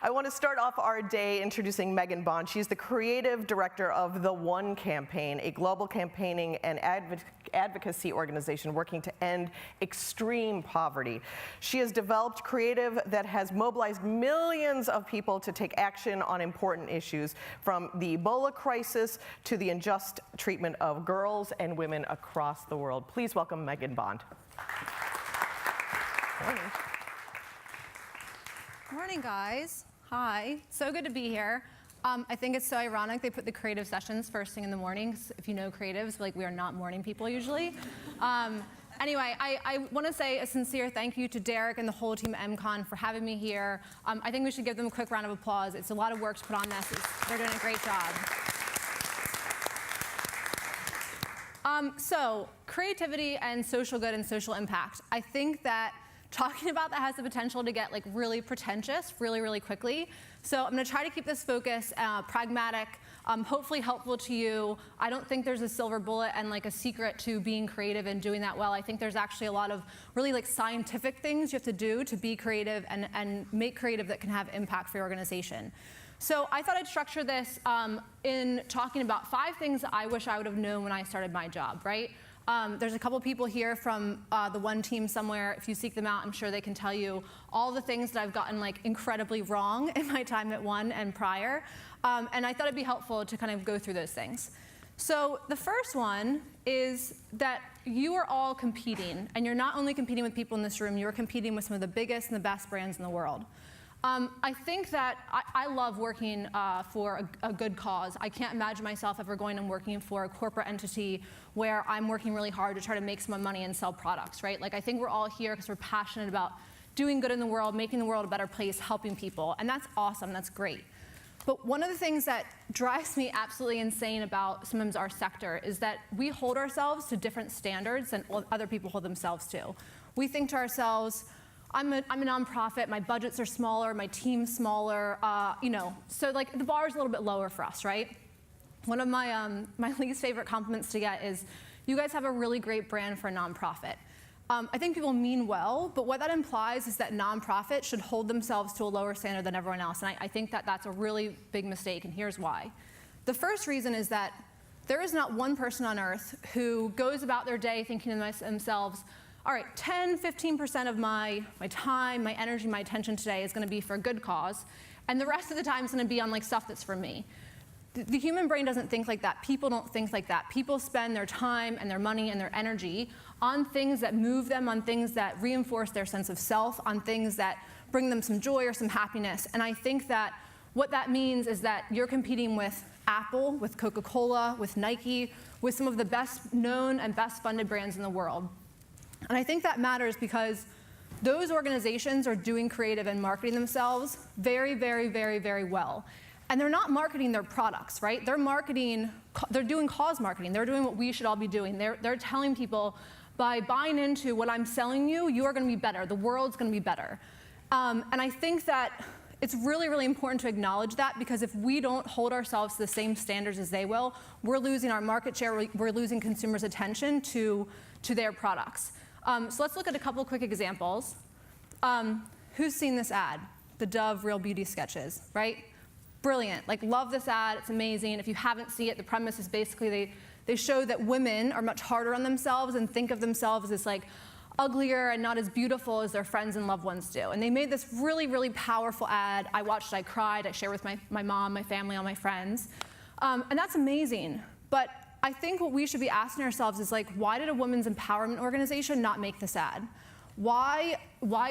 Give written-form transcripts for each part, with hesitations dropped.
I want to start off our day introducing Meagan Bond. She's the creative director of the One Campaign, a global campaigning and advocacy organization working to end extreme poverty. She has developed creative that has mobilized millions of people to take action on important issues, from the Ebola crisis to the unjust treatment of girls and women across the world. Please welcome Meagan Bond. Morning. Morning, guys. Hi. So good to be here. I think it's so ironic they put the creative sessions first thing in the morning. If you know creatives, like, we are not morning people usually. Anyway, I want to say a sincere thank you to Derek and the whole team at MCON for having me here. I think we should give them a quick round of applause. It's a lot of work to put on this. They're doing a great job. So, creativity and social good and social impact. I think that talking about that has the potential to get really pretentious really quickly. So I'm going to try to keep this focus pragmatic, hopefully helpful to you. I don't think there's a silver bullet and a secret to being creative and doing that well. I think there's actually a lot of really scientific things you have to do to be creative and make creative that can have impact for your organization. So I thought I'd structure this in talking about 5 things that I wish I would have known when I started my job, right? There's a couple people here from the One team somewhere. If you seek them out, I'm sure they can tell you all the things that I've gotten incredibly wrong in my time at One and prior. And I thought it'd be helpful to kind of go through those things. So the first one is that you are all competing, and you're not only competing with people in this room, you're competing with some of the biggest and the best brands in the world. I think that I love working for a good cause. I can't imagine myself ever going and working for a corporate entity where I'm working really hard to try to make some money and sell products, right? I think we're all here because we're passionate about doing good in the world, making the world a better place, helping people, and that's awesome, that's great. But one of the things that drives me absolutely insane about sometimes our sector is that we hold ourselves to different standards than other people hold themselves to. We think to ourselves, I'm a nonprofit, my budgets are smaller, my team's smaller, so the bar is a little bit lower for us, right? One of my least favorite compliments to get is, you guys have a really great brand for a nonprofit. I think people mean well, but what that implies is that nonprofits should hold themselves to a lower standard than everyone else, and I think that that's a really big mistake, and here's why. The first reason is that there is not one person on earth who goes about their day thinking to themselves, all right, 10, 15% of my time, my energy, my attention today is going to be for a good cause, and the rest of the time is going to be on stuff that's for me. The human brain doesn't think like that. People don't think like that. People spend their time and their money and their energy on things that move them, on things that reinforce their sense of self, on things that bring them some joy or some happiness. And I think that what that means is that you're competing with Apple, with Coca-Cola, with Nike, with some of the best known and best funded brands in the world. And I think that matters because those organizations are doing creative and marketing themselves very well. And they're not marketing their products, right? They're doing cause marketing. They're doing what we should all be doing. They're telling people, by buying into what I'm selling you, you are going to be better. The world's going to be better. And I think that it's really important to acknowledge that, because if we don't hold ourselves to the same standards as they will, we're losing our market share, we're losing consumers' attention to their products. So let's look at a couple quick examples. Who's seen this ad? The Dove Real Beauty sketches, right? Brilliant. Love this ad. It's amazing. If you haven't seen it, the premise is basically they show that women are much harder on themselves and think of themselves as uglier and not as beautiful as their friends and loved ones do. And they made this really powerful ad. I watched it, I cried, I shared with my mom, my family, all my friends. And that's amazing. But I think what we should be asking ourselves is why did a women's empowerment organization not make this ad? Why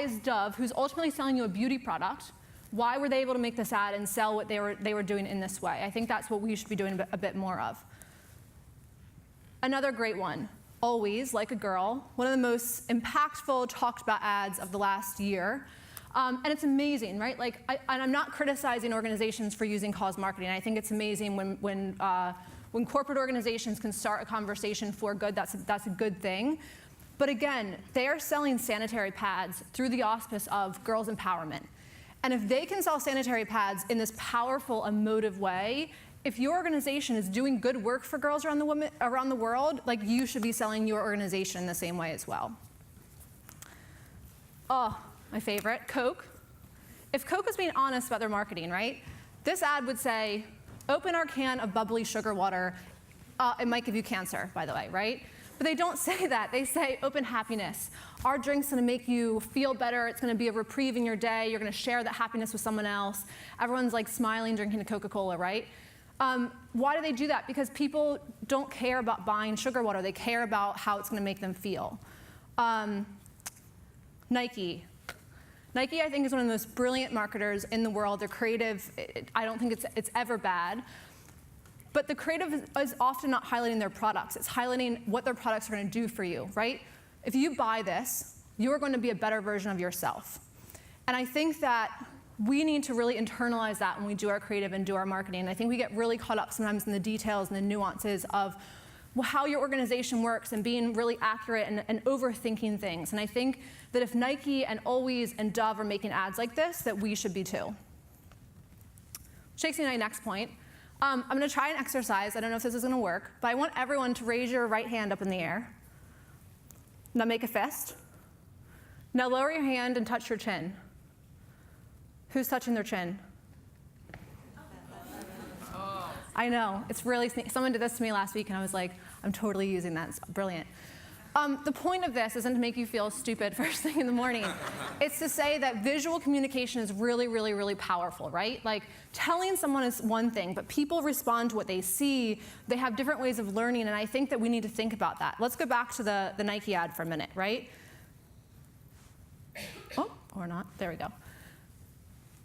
is Dove, who's ultimately selling you a beauty product, why were they able to make this ad and sell what they were doing in this way? I think that's what we should be doing a bit more of. Another great one, Always Like a Girl, one of the most impactful, talked about ads of the last year. And it's amazing, right? And I'm not criticizing organizations for using cause marketing. I think it's amazing when corporate organizations can start a conversation for good. That's a good thing. But again, they are selling sanitary pads through the auspice of girls' empowerment. And if they can sell sanitary pads in this powerful, emotive way, if your organization is doing good work for girls around the world, you should be selling your organization in the same way as well. Oh, my favorite, Coke. if Coke was being honest about their marketing, right? This ad would say, open our can of bubbly sugar water. It might give you cancer, by the way, right? But they don't say that. They say, open happiness. Our drink's gonna make you feel better. It's gonna be a reprieve in your day. You're gonna share that happiness with someone else. Everyone's like smiling, drinking a Coca-Cola, right? Why do they do that? Because people don't care about buying sugar water. They care about how it's gonna make them feel. Nike. Nike, I think, is one of the most brilliant marketers in the world. They're creative. I don't think it's ever bad. But the creative is often not highlighting their products. It's highlighting what their products are going to do for you, right? If you buy this, you're going to be a better version of yourself. And I think that we need to really internalize that when we do our creative and do our marketing. And I think we get really caught up sometimes in the details and the nuances of how your organization works and being really accurate and overthinking things. And I think that if Nike and Always and Dove are making ads like this, that we should be too. Which takes me to my next point. I'm going to try an exercise. I don't know if this is going to work, but I want everyone to raise your right hand up in the air. Now make a fist. Now lower your hand and touch your chin. Who's touching their chin? I know, it's really sneaky. Someone did this to me last week, and I was like, I'm totally using that. It's brilliant. The point of this isn't to make you feel stupid first thing in the morning. It's to say that visual communication is really, really, really powerful, right? Like, telling someone is one thing, but people respond to what they see. They have different ways of learning, and I think that we need to think about that. Let's go back to the Nike ad for a minute, right? Oh, or not. There we go.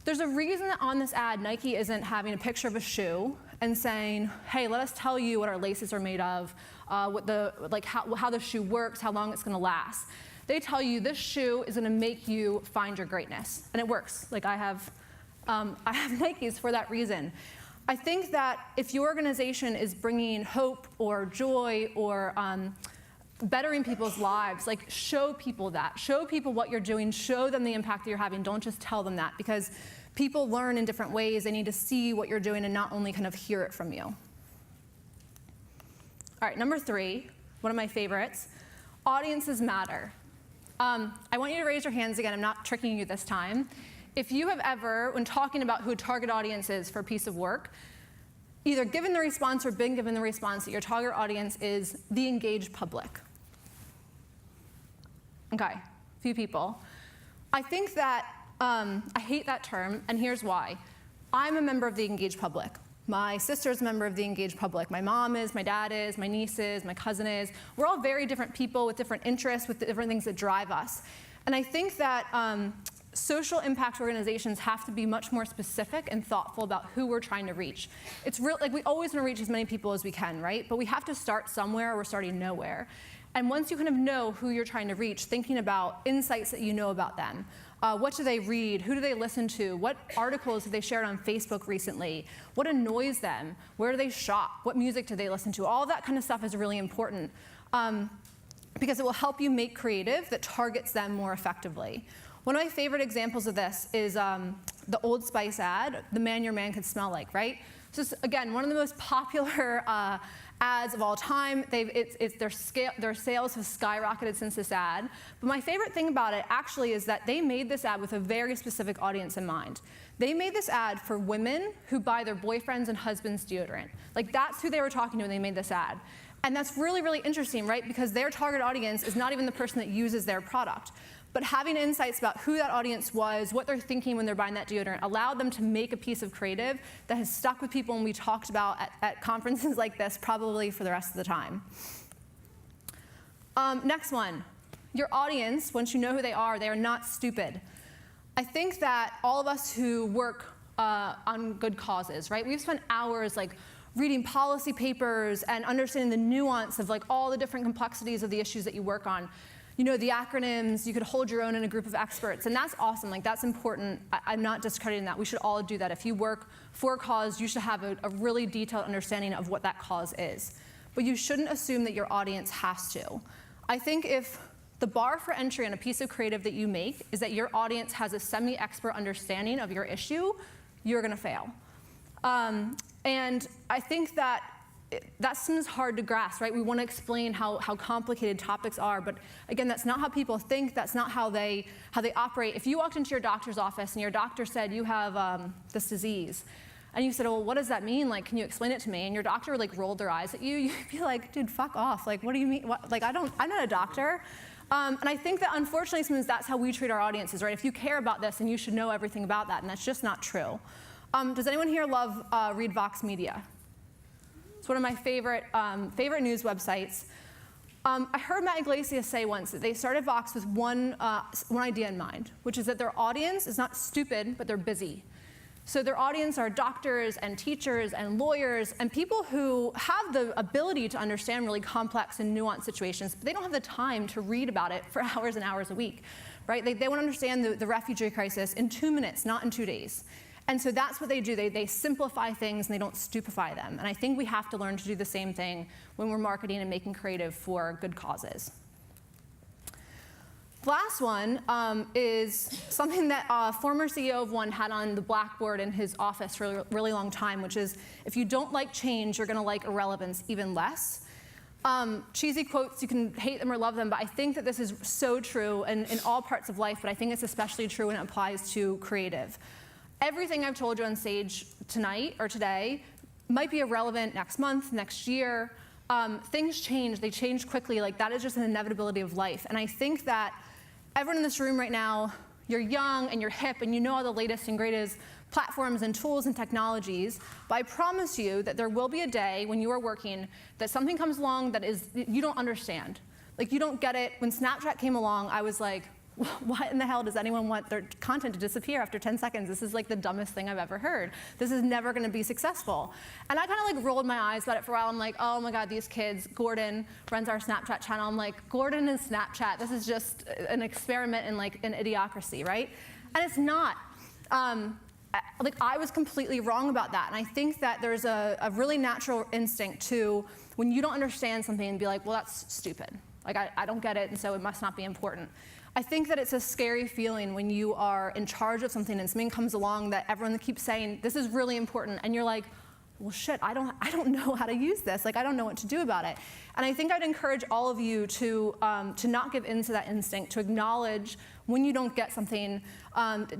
There's a reason that on this ad, Nike isn't having a picture of a shoe and saying, hey, let us tell you what our laces are made of, how the shoe works, how long it's going to last. They tell you this shoe is going to make you find your greatness, and it works. Like I have Nikes for that reason. I think that if your organization is bringing hope or joy or bettering people's lives, like show people that. Show people what you're doing. Show them the impact that you're having. Don't just tell them that, because people learn in different ways. They need to see what you're doing and not only kind of hear it from you. All right, number 3, one of my favorites, audiences matter. I want you to raise your hands again. I'm not tricking you this time. If you have ever, when talking about who a target audience is for a piece of work, either given the response or been given the response that your target audience is the engaged public. Okay, a few people. I think that, I hate that term, and here's why. I'm a member of the engaged public. My sister's a member of the engaged public. My mom is, my dad is, my niece is, my cousin is. We're all very different people with different interests, with different things that drive us. And I think that social impact organizations have to be much more specific and thoughtful about who we're trying to reach. It's real, like we always want to reach as many people as we can, right? But we have to start somewhere, or we're starting nowhere. And once you kind of know who you're trying to reach, thinking about insights that you know about them. What do they read? Who do they listen to? What articles have they shared on Facebook recently? What annoys them? Where do they shop? What music do they listen to? All that kind of stuff is really important because it will help you make creative that targets them more effectively. One of my favorite examples of this is the Old Spice ad, "The Man Your Man Could Smell Like," right? So it's, again, one of the most popular ads of all time. Their sales have skyrocketed since this ad. But my favorite thing about it actually is that they made this ad with a very specific audience in mind. They made this ad for women who buy their boyfriends and husbands deodorant. Like, that's who they were talking to when they made this ad. And that's really, really interesting, right? Because their target audience is not even the person that uses their product. But having insights about who that audience was, what they're thinking when they're buying that deodorant, allowed them to make a piece of creative that has stuck with people and we talked about at conferences like this probably for the rest of the time. Next one, your audience, once you know who they are not stupid. I think that all of us who work on good causes, right? We've spent hours like reading policy papers and understanding the nuance of like all the different complexities of the issues that you work on. You know, the acronyms, you could hold your own in a group of experts, and that's awesome, like that's important. I'm not discrediting that. We should all do that. If you work for a cause, you should have a really detailed understanding of what that cause is. But you shouldn't assume that your audience has to. I think if the bar for entry on a piece of creative that you make is that your audience has a semi-expert understanding of your issue, you're gonna fail. And I think that that seems hard to grasp, right? We want to explain how complicated topics are, but again, that's not how people think. That's not how they operate. If you walked into your doctor's office and your doctor said you have this disease, and you said, well, what does that mean? Like, can you explain it to me? And your doctor like rolled their eyes at you. You'd be like, dude, fuck off. Like, what do you mean? What? Like, I'm not a doctor. And I think that unfortunately sometimes that's how we treat our audiences, right? If you care about this, then you should know everything about that, and that's just not true. Does anyone here read Vox Media? It's one of my favorite news websites. I heard Matt Iglesias say once that they started Vox with one idea in mind, which is that their audience is not stupid, but they're busy. So their audience are doctors and teachers and lawyers and people who have the ability to understand really complex and nuanced situations, but they don't have the time to read about it for hours and hours a week, right? They want to understand the refugee crisis in 2 minutes, not in 2 days. And so that's what they do. They simplify things and they don't stupefy them. And I think we have to learn to do the same thing when we're marketing and making creative for good causes. The last one is something that former CEO of One had on the blackboard in his office for a really long time, which is, if you don't like change, you're going to like irrelevance even less. Cheesy quotes, you can hate them or love them, but I think that this is so true in all parts of life, but I think it's especially true when it applies to creative. Everything I've told you on stage tonight or today might be irrelevant next month, next year. Things change, they change quickly. Like, that is just an inevitability of life. And I think that everyone in this room right now, you're young and you're hip and you know all the latest and greatest platforms and tools and technologies, but I promise you that there will be a day when you are working that something comes along that you don't understand. Like, you don't get it. When Snapchat came along, I was like, what in the hell does anyone want their content to disappear after 10 seconds? This is like the dumbest thing I've ever heard. This is never going to be successful. And I kind of like rolled my eyes about it for a while. I'm like, oh my God, these kids. Gordon runs our Snapchat channel. I'm like, Gordon and Snapchat, this is just an experiment in like an idiocracy, right? And it's not. Like, I was completely wrong about that. And I think that there's a really natural instinct to, when you don't understand something, and be like, well, that's stupid. Like, I don't get it, and so it must not be important. I think that it's a scary feeling when you are in charge of something and something comes along that everyone keeps saying, this is really important, and you're like, well, shit, I don't know how to use this. Like, I don't know what to do about it. And I think I'd encourage all of you to not give in to that instinct, to acknowledge when you don't get something.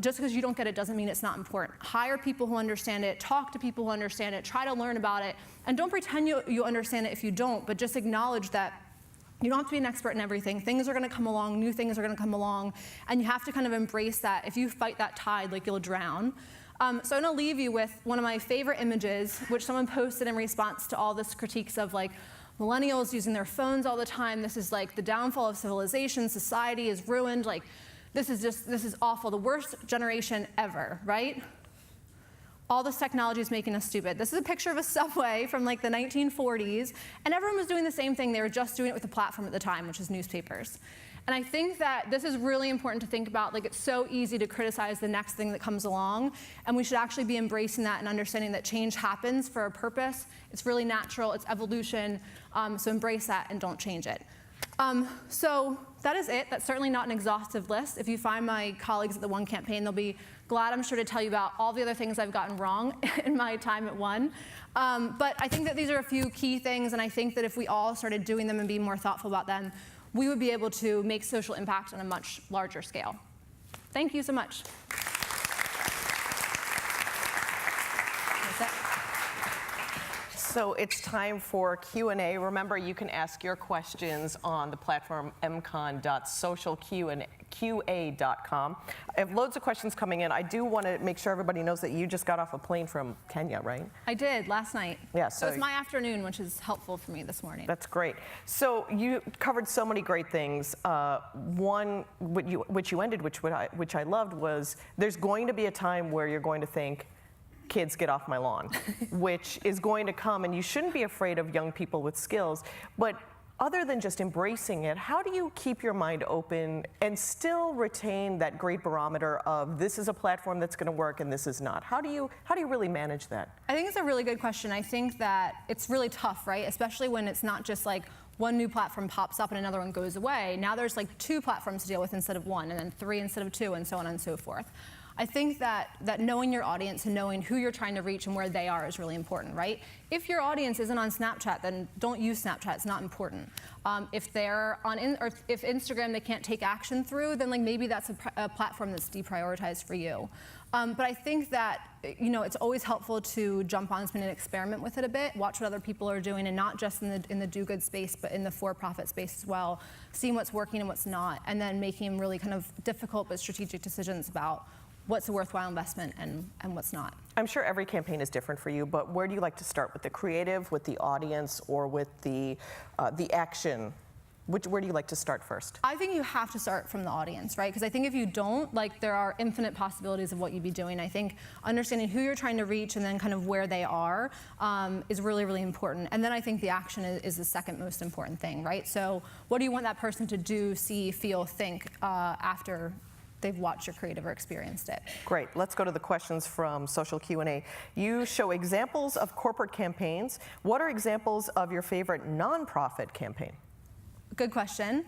Just because you don't get it doesn't mean it's not important. Hire people who understand it, talk to people who understand it, try to learn about it, and don't pretend you understand it if you don't, but just acknowledge that you don't have to be an expert in everything. Things are going to come along, new things are going to come along, and you have to kind of embrace that. If you fight that tide, like, you'll drown. So I'm going to leave you with one of my favorite images, which someone posted in response to all this critiques of, like, millennials using their phones all the time. This is like the downfall of civilization. Society is ruined. Like, this is awful. The worst generation ever, right? All this technology is making us stupid. This is a picture of a subway from like the 1940s, and everyone was doing the same thing. They were just doing it with the platform at the time, which is newspapers. And I think that this is really important to think about. Like, it's so easy to criticize the next thing that comes along, and we should actually be embracing that and understanding that change happens for a purpose. It's really natural, it's evolution, so embrace that and don't change it. So that is it. That's certainly not an exhaustive list. If you find my colleagues at the One campaign, they'll be glad, I'm sure, to tell you about all the other things I've gotten wrong in my time at One. But I think that these are a few key things, and I think that if we all started doing them and being more thoughtful about them, we would be able to make social impact on a much larger scale. Thank you so much. That's it. So it's time for Q&A. Remember, you can ask your questions on the platform mcon.socialqa.com. I have loads of questions coming in. I do want to make sure everybody knows that you just got off a plane from Kenya, right? I did, last night. Yeah, so it's my afternoon, which is helpful for me this morning. That's great. So you covered so many great things. One, which you ended, which I loved, was there's going to be a time where you're going to think, kids, get off my lawn, which is going to come, and you shouldn't be afraid of young people with skills. But other than just embracing it, how do you keep your mind open and still retain that great barometer of this is a platform that's going to work and this is not? How do you really manage that? I think it's a really good question. I think that it's really tough, right? Especially when it's not just like one new platform pops up and another one goes away. Now there's like 2 platforms to deal with instead of 1, and then 3 instead of 2, and so on and so forth. I think that knowing your audience and knowing who you're trying to reach and where they are is really important, right? If your audience isn't on Snapchat, then don't use Snapchat. It's not important. If they're on, or if Instagram they can't take action through, then like maybe that's a platform that's deprioritized for you. But I think that it's always helpful to jump on something and experiment with it a bit, watch what other people are doing, and not just in the do-good space, but in the for-profit space as well, seeing what's working and what's not, and then making really kind of difficult but strategic decisions about what's a worthwhile investment and what's not. I'm sure every campaign is different for you, but where do you like to start, with the creative, with the audience, or with the action? Where do you like to start first? I think you have to start from the audience, right? Because I think if you don't, like, there are infinite possibilities of what you'd be doing. I think understanding who you're trying to reach and then kind of where they are is really, really important. And then I think the action is the second most important thing, right? So what do you want that person to do, see, feel, think after they've watched your creative or experienced it? Great. Let's go to the questions from social Q&A. You show examples of corporate campaigns. What are examples of your favorite nonprofit campaign? Good question.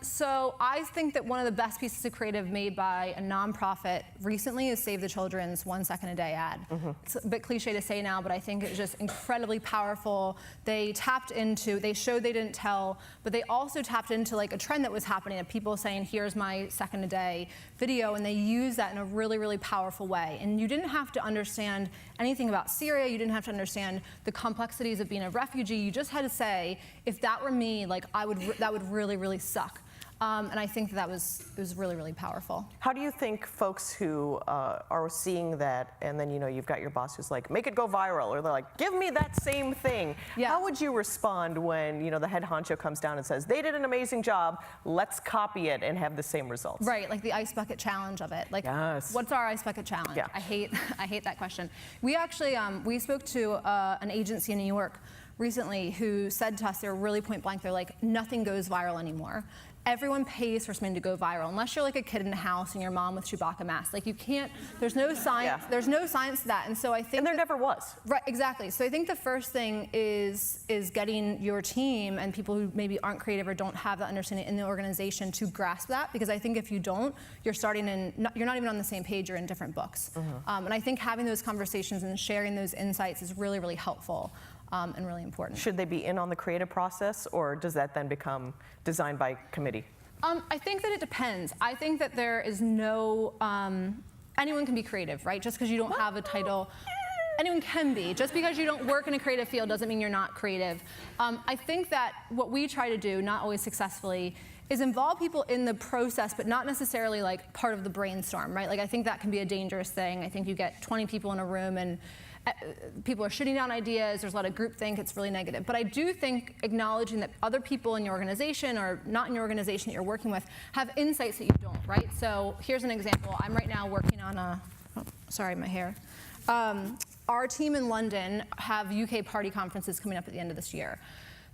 So I think that one of the best pieces of creative made by a nonprofit recently is Save the Children's 1 second a day ad. It's a bit cliche to say now, but I think it's just incredibly powerful. They showed they didn't tell, but they also tapped into like a trend that was happening of people saying, here's my second a day video, and they used that in a really, really powerful way. And you didn't have to understand anything about Syria, you didn't have to understand the complexities of being a refugee, you just had to say, if that were me, like that would really, really suck. And I think it was really, really powerful. How do you think folks who are seeing that, and then you've got your boss who's like, make it go viral, or they're like, give me that same thing. Yeah. How would you respond when the head honcho comes down and says, they did an amazing job, let's copy it and have the same results? Right, like the ice bucket challenge of it. Like, yes. What's our ice bucket challenge? Yeah. I hate that question. We actually, we spoke to an agency in New York recently who said to us, they were really point blank, they're like, nothing goes viral anymore. Everyone pays for something to go viral, unless you're like a kid in a house and your mom with Chewbacca mask. Like you can't, there's no science, There's no science to that. And so I think— And there never was. Right, exactly. So I think the first thing is getting your team and people who maybe aren't creative or don't have that understanding in the organization to grasp that, because I think if you don't, you're not even on the same page, you're in different books. And I think having those conversations and sharing those insights is really, really helpful. And really important. Should they be in on the creative process, or does that then become designed by committee? I think that it depends. I think that there is no, anyone can be creative, right? Just because you don't have a title, anyone can be. Just because you don't work in a creative field doesn't mean you're not creative. I think that what we try to do, not always successfully, is involve people in the process, but not necessarily like part of the brainstorm, right? Like I think that can be a dangerous thing. I think you get 20 people in a room and people are shooting down ideas, there's a lot of groupthink, it's really negative. But I do think acknowledging that other people in your organization or not in your organization that you're working with have insights that you don't, right? So here's an example. I'm right now working on sorry, my hair. Our team in London have UK party conferences coming up at the end of this year.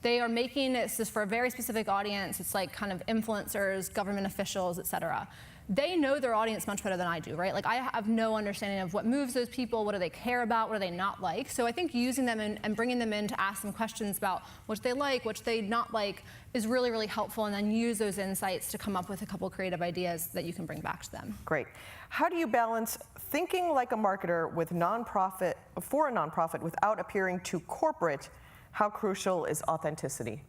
They are making this for a very specific audience. It's like kind of influencers, government officials, et cetera. They know their audience much better than I do, right? Like I have no understanding of what moves those people, what do they care about, what do they not like. So I think using them and bringing them in to ask them questions about what they like, what they not like is really, really helpful, and then use those insights to come up with a couple creative ideas that you can bring back to them. Great. How do you balance thinking like a marketer with for a nonprofit without appearing too corporate? How crucial is authenticity?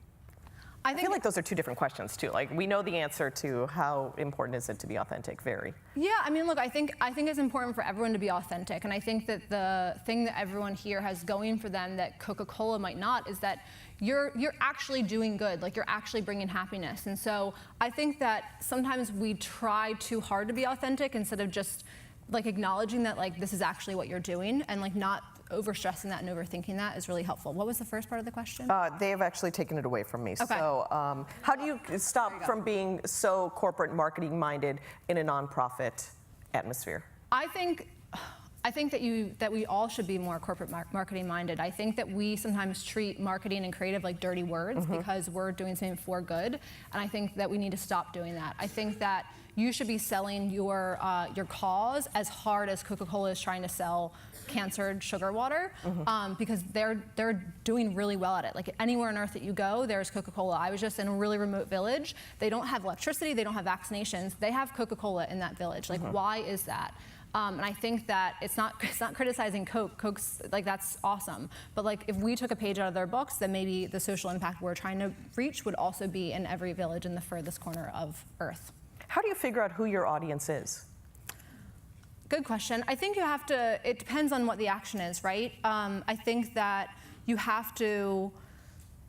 I feel like those are two different questions too. Like we know the answer to how important is it to be authentic, very. Yeah, I mean, look, I think it's important for everyone to be authentic, and I think that the thing that everyone here has going for them that Coca-Cola might not is that you're actually doing good, like you're actually bringing happiness. And so I think that sometimes we try too hard to be authentic instead of just like acknowledging that like this is actually what you're doing, and like not overstressing that and overthinking that is really helpful. What was the first part of the question? They have actually taken it away from me. Okay. So how do you stop from being so corporate marketing minded in a nonprofit atmosphere? I think that we all should be more corporate marketing minded. I think that we sometimes treat marketing and creative like dirty words because we're doing something for good, and I think that we need to stop doing that. I think that you should be selling your cause as hard as Coca-Cola is trying to sell cancered sugar water, because they're doing really well at it. Like anywhere on earth that you go, there's Coca-Cola. I was just in a really remote village. They don't have electricity, they don't have vaccinations. They have Coca-Cola in that village. Like, why is that? And I think that it's not criticizing Coke. Coke's like, that's awesome. But like, if we took a page out of their books, then maybe the social impact we're trying to reach would also be in every village in the furthest corner of Earth. How do you figure out who your audience is? Good question. I think you have to, it depends on what the action is, right? I think that you have to,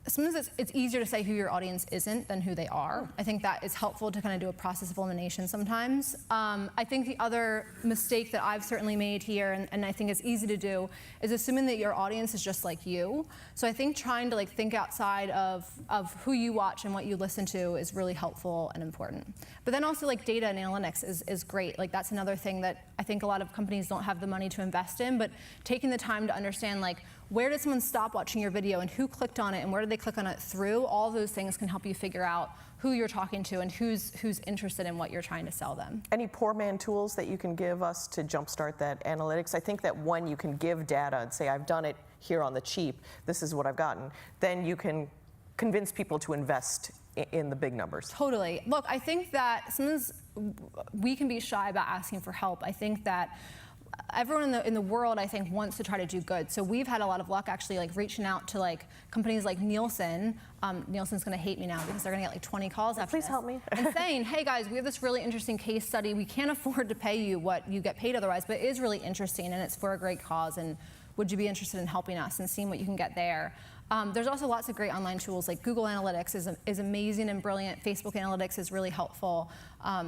sometimes it's easier to say who your audience isn't than who they are. I think that is helpful to kind of do a process of elimination sometimes. I think the other mistake that I've certainly made here, and I think it's easy to do, is assuming that your audience is just like you. So I think trying to like think outside of who you watch and what you listen to is really helpful and important. But then also like data and analytics is great. Like that's another thing that I think a lot of companies don't have the money to invest in, but taking the time to understand like, where did someone stop watching your video and who clicked on it and where did they click on it through? All those things can help you figure out who you're talking to and who's interested in what you're trying to sell them. Any poor man tools that you can give us to jumpstart that analytics? I think that when you can give data and say, I've done it here on the cheap, this is what I've gotten, then you can convince people to invest in the big numbers. Totally. Look, I think that sometimes we can be shy about asking for help. I think that everyone in the world, I think, wants to try to do good. So we've had a lot of luck actually like reaching out to like companies like Nielsen. Nielsen's gonna hate me now because they're gonna get like 20 calls after Please this, help me. and saying, hey guys, we have this really interesting case study. We can't afford to pay you what you get paid otherwise, but it is really interesting and it's for a great cause, and would you be interested in helping us and seeing what you can get there? There's also lots of great online tools like Google Analytics is amazing and brilliant. Facebook Analytics is really helpful.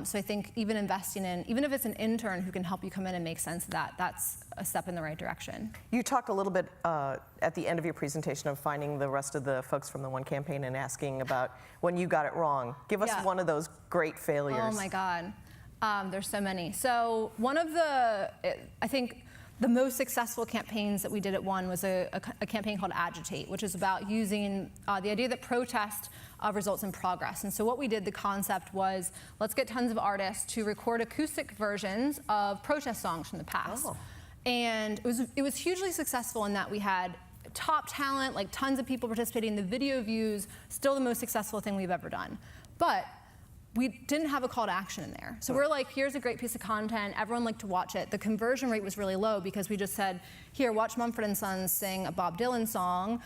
So I think even investing in, even if it's an intern who can help you come in and make sense of that, that's a step in the right direction. You talked a little bit at the end of your presentation of finding the rest of the folks from the One campaign and asking about when you got it wrong. Give us one of those great failures. Oh my God, there's so many. So one of the, I think, the most successful campaigns that we did at One was a campaign called Agitate, which is about using the idea that protest results in progress. And so what we did, the concept was, let's get tons of artists to record acoustic versions of protest songs from the past. Oh. And it was hugely successful in that we had top talent, like tons of people participating. The video views, still the most successful thing we've ever done. But we didn't have a call to action in there. So we're like, here's a great piece of content, everyone liked to watch it. The conversion rate was really low because we just said, here, watch Mumford & Sons sing a Bob Dylan song.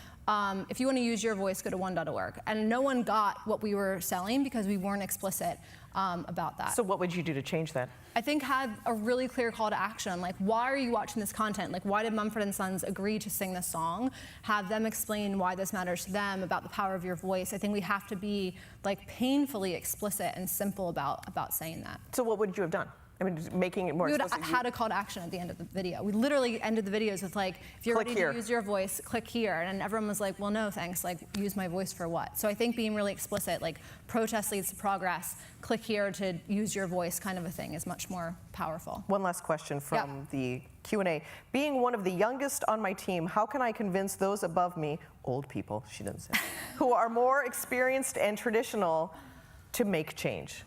If you want to use your voice, go to one.org. And no one got what we were selling because we weren't explicit about that. So what would you do to change that? I think have a really clear call to action. Like, why are you watching this content? Like, why did Mumford & Sons agree to sing this song? Have them explain why this matters to them, about the power of your voice. I think we have to be like painfully explicit and simple about saying that. So what would you have done? I mean, making it more explicit. We had a call to action at the end of the video. We literally ended the videos with like, if you're ready to use your voice, click here. And everyone was like, well, no, thanks. Like, use my voice for what? So I think being really explicit, like protest leads to progress, click here to use your voice kind of a thing is much more powerful. One last question from the Q&A. Being one of the youngest on my team, how can I convince those above me, old people, she didn't say, who are more experienced and traditional to make change?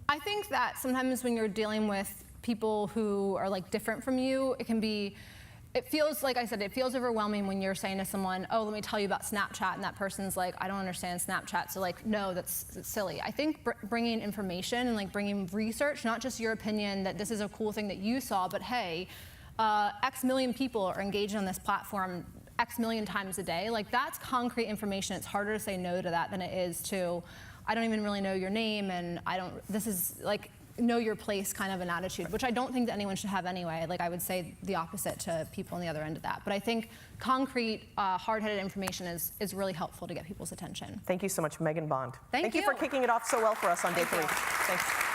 I think that sometimes when you're dealing with people who are like different from you, it feels, like I said, it feels overwhelming when you're saying to someone, oh, let me tell you about Snapchat, and that person's like, I don't understand Snapchat, so like, no, that's silly. I think bringing information and like bringing research, not just your opinion that this is a cool thing that you saw, but hey, X million people are engaged on this platform X million times a day. Like, that's concrete information. It's harder to say no to that than it is to, I don't even really know your name, and this is like, know your place kind of an attitude, which I don't think that anyone should have anyway. Like, I would say the opposite to people on the other end of that. But I think concrete, hard-headed information is really helpful to get people's attention. Thank you so much, Meagan Bond. Thank you for kicking it off so well for us on day 3. Thanks.